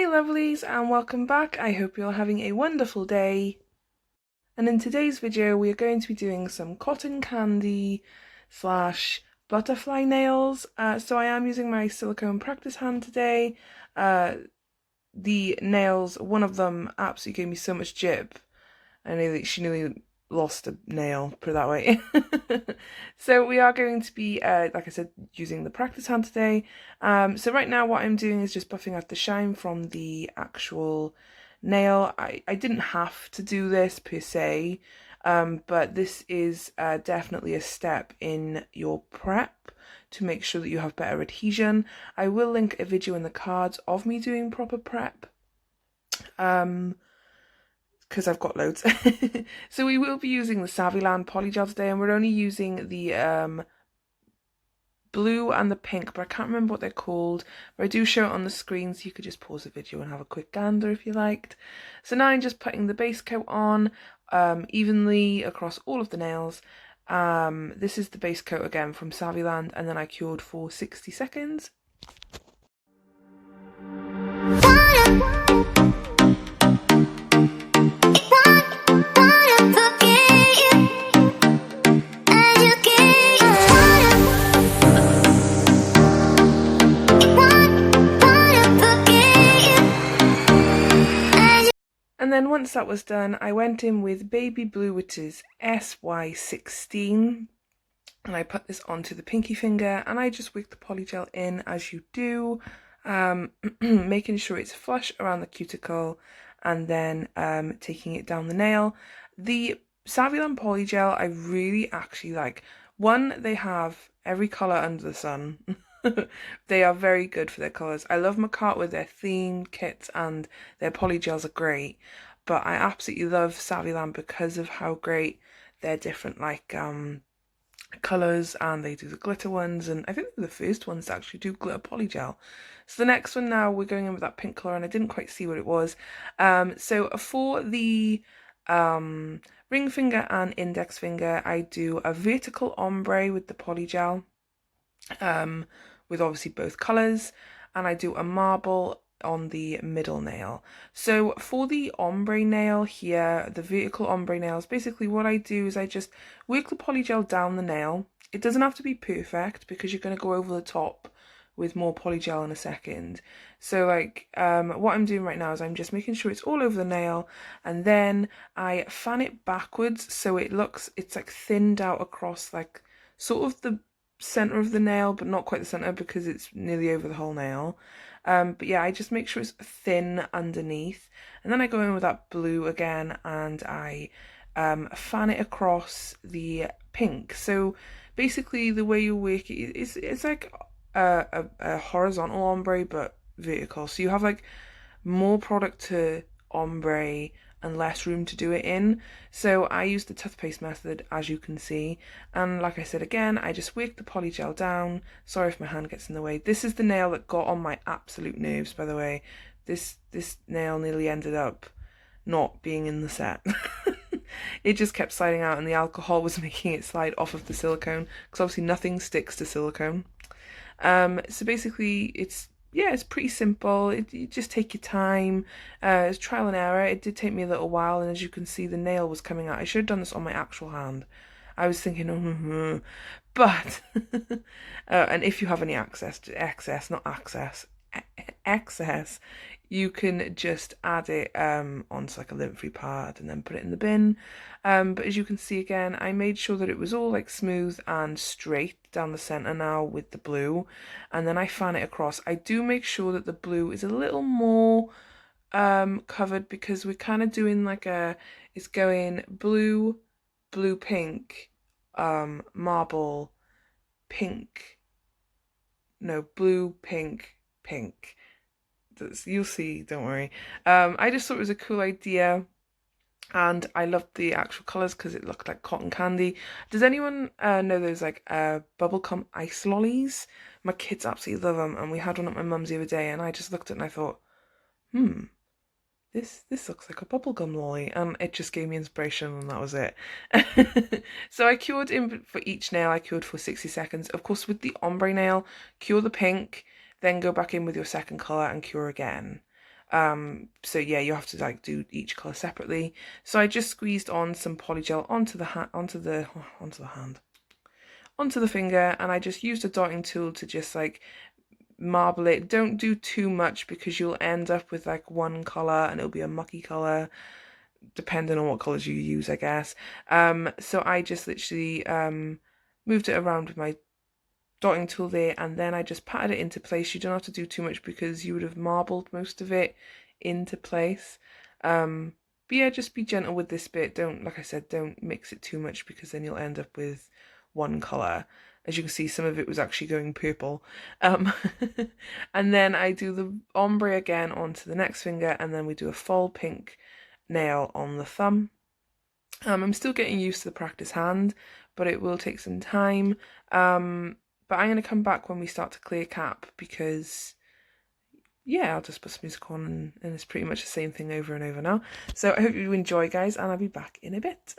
Lovelies, and welcome back. I hope you're having a wonderful day. And in today's video we are going to be doing some cotton candy slash butterfly nails. So I am using my silicone practice hand today. The nails, one of them absolutely gave me so much jip. She nearly lost a nail, put it that way. So we are going to be, like I said, using the practice hand today. So right now what I'm doing is just buffing out the shine from the actual nail. I didn't have to do this per se, but this is definitely a step in your prep to make sure that you have better adhesion. I will link a video in the cards of me doing proper prep. Because I've got loads. So we will be using the Saviland Polygel today, and we're only using the blue and the pink, but I can't remember what they're called. But I do show it on the screen, so you could just pause the video and have a quick gander if you liked. So now I'm just putting the base coat on evenly across all of the nails. This is the base coat again from Saviland, and then I cured for 60 seconds. And then once that was done, I went in with Baby Blue, which is SY16, and I put this onto the pinky finger, and I just wick the polygel in as you do, making sure it's flush around the cuticle, and then taking it down the nail. The Saviland Polygel I really actually like. One, they have every colour under the sun. They are very good for their colours. I love Macart with their theme kits, and their polygels are great, but I absolutely love Saviland because of how great their different colours, and they do the glitter ones, and I think they're the first ones to actually do glitter polygel. So the next one now, we're going in with that pink colour, and I didn't quite see what it was. So for the ring finger and index finger, I do a vertical ombre with the polygel, with obviously both colours, and I do a marble on the middle nail. So for the ombre nail here, the vertical ombre nails, basically what I do is I just work the polygel down the nail. It doesn't have to be perfect because you're going to go over the top with more polygel in a second. So what I'm doing right now is I'm just making sure it's all over the nail, and then I fan it backwards so it's like thinned out across like sort of the center of the nail, but not quite the center because it's nearly over the whole nail. But yeah, I just make sure it's thin underneath, and then I go in with that blue again, and I fan it across the pink. So basically the way you work it is it's like a horizontal ombre but vertical, so you have like more product to ombre and less room to do it in. So I use the toothpaste method, as you can see, and like I said again, I just work the polygel down. Sorry if my hand gets in the way. This is the nail that got on my absolute nerves, by the way. This nail nearly ended up not being in the set. It just kept sliding out, and the alcohol was making it slide off of the silicone, because obviously nothing sticks to silicone. So basically it's pretty simple. You just take your time. It's trial and error. It did take me a little while, and as you can see, the nail was coming out. I should have done this on my actual hand. I was thinking, but and if you have any excess, you can just add it onto like a lint-free pad and then put it in the bin. But as you can see again, I made sure that it was all like smooth and straight down the center now with the blue, and then I fan it across. I do make sure that the blue is a little more covered, because we're kind of doing like it's going blue, pink, marble, pink, no, blue, pink, pink. You'll see, don't worry. I just thought it was a cool idea, and I loved the actual colours because it looked like cotton candy. Does anyone know those like bubblegum ice lollies? My kids absolutely love them, and we had one at my mum's the other day, and I just looked at it and I thought, this looks like a bubblegum lolly, and it just gave me inspiration, and that was it. So I cured in for each nail. I cured for 60 seconds. Of course, with the ombre nail, cure the pink, then go back in with your second colour and cure again. So yeah, you have to like do each colour separately. So I just squeezed on some polygel onto the finger, and I just used a dotting tool to just like marble it. Don't do too much because you'll end up with like one colour and it'll be a mucky colour, depending on what colours you use, I guess. So I just literally moved it around with my dotting tool there, and then I just patted it into place. You don't have to do too much because you would have marbled most of it into place. But yeah, just be gentle with this bit. Don't, like I said, don't mix it too much because then you'll end up with one colour. As you can see, some of it was actually going purple. And then I do the ombre again onto the next finger, and then we do a full pink nail on the thumb. I'm still getting used to the practice hand, but it will take some time. But I'm going to come back when we start to clear cap because, yeah, I'll just put some music on and it's pretty much the same thing over and over now. So I hope you enjoy, guys, and I'll be back in a bit.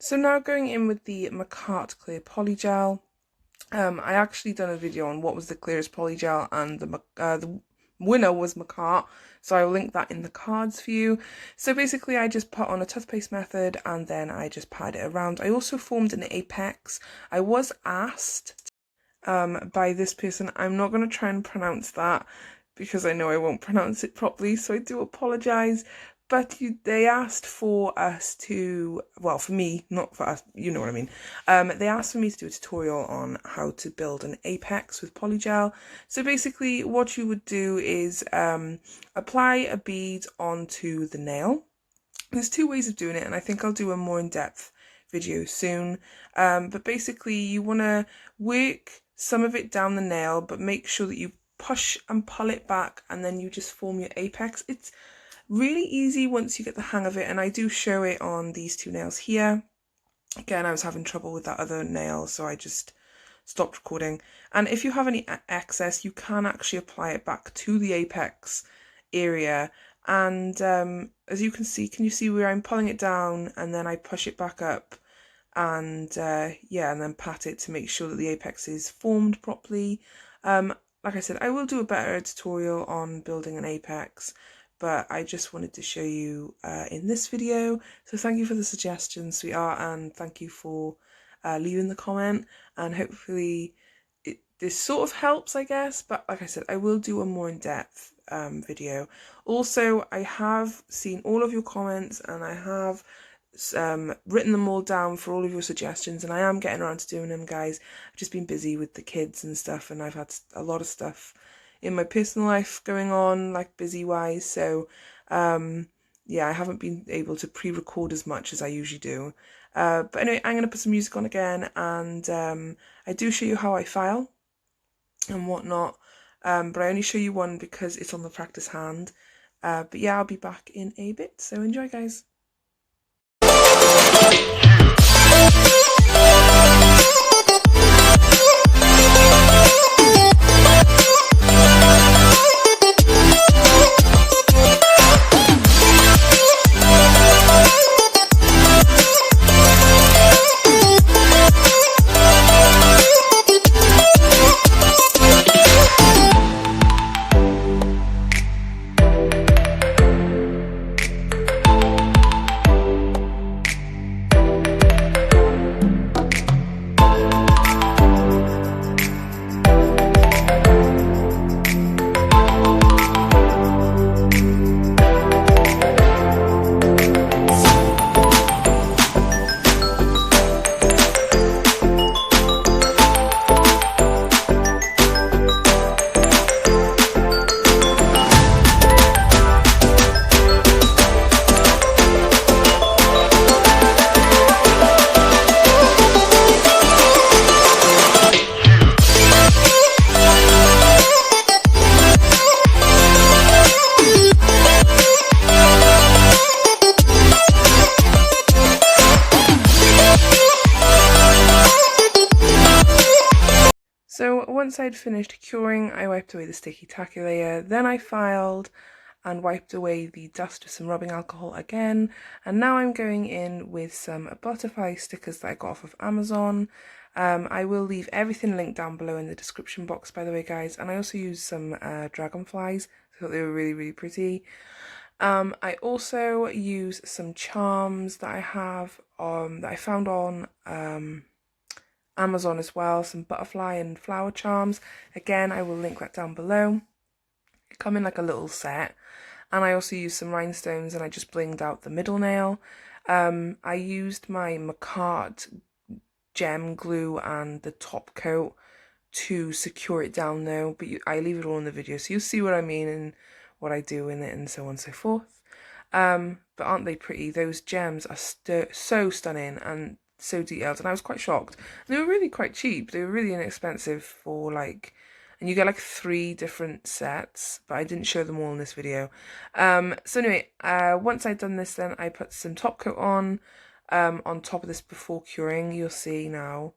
So now going in with the Macart Clear Polygel. I actually done a video on what was the clearest polygel, and the winner was Macart, so I will link that in the cards for you. So basically I just put on a toothpaste method and then I just pat it around. I also formed an apex. I was asked by this person, I'm not going to try and pronounce that because I know I won't pronounce it properly, so I do apologise. But they asked for us to, well, for me, not for us, you know what I mean. They asked for me to do a tutorial on how to build an apex with polygel. So basically what you would do is apply a bead onto the nail. There's two ways of doing it, and I think I'll do a more in-depth video soon. But basically you want to work some of it down the nail, but make sure that you push and pull it back, and then you just form your apex. It's really easy once you get the hang of it, and I do show it on these two nails here. Again, I was having trouble with that other nail, so I just stopped recording. And if you have any excess, you can actually apply it back to the apex area. And as you can you see where I'm pulling it down and then I push it back up, and yeah, and then pat it to make sure that the apex is formed properly. Like I said, I will do a better tutorial on building an apex, but I just wanted to show you in this video. So thank you for the suggestion, sweetheart, and thank you for leaving the comment, and hopefully this sort of helps, I guess. But like I said, I will do a more in-depth video. Also, I have seen all of your comments and I have written them all down for all of your suggestions, and I am getting around to doing them, guys. I've just been busy with the kids and stuff, and I've had a lot of stuff in my personal life going on, like busy wise, so yeah, I haven't been able to pre-record as much as I usually do. But anyway, I'm going to put some music on again, and I do show you how I file and whatnot, but I only show you one because it's on the practice hand. But yeah, I'll be back in a bit, so enjoy, guys. So once I'd finished curing, I wiped away the sticky tacky layer, then I filed and wiped away the dust with some rubbing alcohol again, and now I'm going in with some butterfly stickers that I got off of Amazon. I will leave everything linked down below in the description box, by the way, guys, and I also used some dragonflies. I thought they were really, really pretty. I also use some charms that I have that I found on Amazon as well, some butterfly and flower charms. Again, I will link that down below. They come in like a little set. And I also used some rhinestones and I just blinged out the middle nail. I used my Macart gem glue and the top coat to secure it down though, but I leave it all in the video, so you'll see what I mean and what I do in it and so on and so forth. But aren't they pretty? Those gems are so stunning and so detailed, and I was quite shocked. And they were really quite cheap. They were really inexpensive for like, and you get like 3 different sets, but I didn't show them all in this video. So anyway, once I'd done this, then I put some top coat on top of this before curing. You'll see now.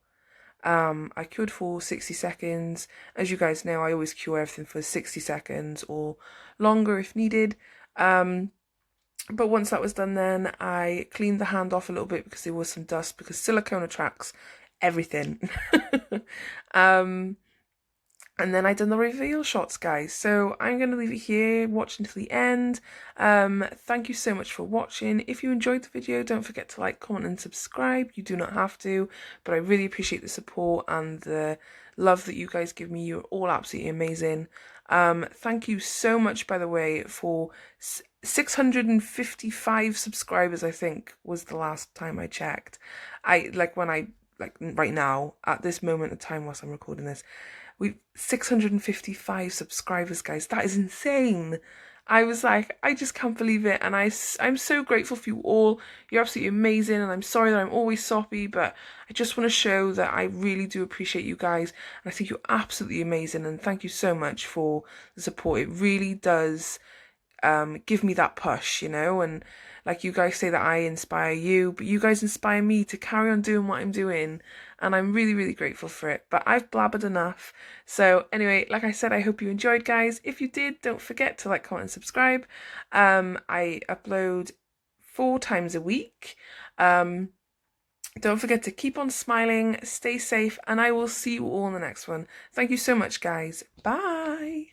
I cured for 60 seconds. As you guys know, I always cure everything for 60 seconds or longer if needed. But once that was done, then I cleaned the hand off a little bit because there was some dust, because silicone attracts everything. And then I done the reveal shots, guys. So I'm going to leave it here. Watch until the end. Thank you so much for watching. If you enjoyed the video, don't forget to like, comment and subscribe. You do not have to, but I really appreciate the support and the love that you guys give me. You're all absolutely amazing. Thank you so much, by the way, for 655 subscribers, I think, was the last time I checked. Right now, at this moment of time whilst I'm recording this, we've 655 subscribers, guys. That is insane. I was like, I just can't believe it, and I'm so grateful for you all. You're absolutely amazing, and I'm sorry that I'm always soppy, but I just want to show that I really do appreciate you guys, and I think you're absolutely amazing, and thank you so much for the support. It really does give me that push, you know, and like you guys say that I inspire you, but you guys inspire me to carry on doing what I'm doing, and I'm really, really grateful for it. But I've blabbered enough. So anyway, like I said, I hope you enjoyed, guys. If you did, don't forget to like, comment, and subscribe. I upload 4 times a week. Don't forget to keep on smiling, stay safe, and I will see you all in the next one. Thank you so much, guys. Bye.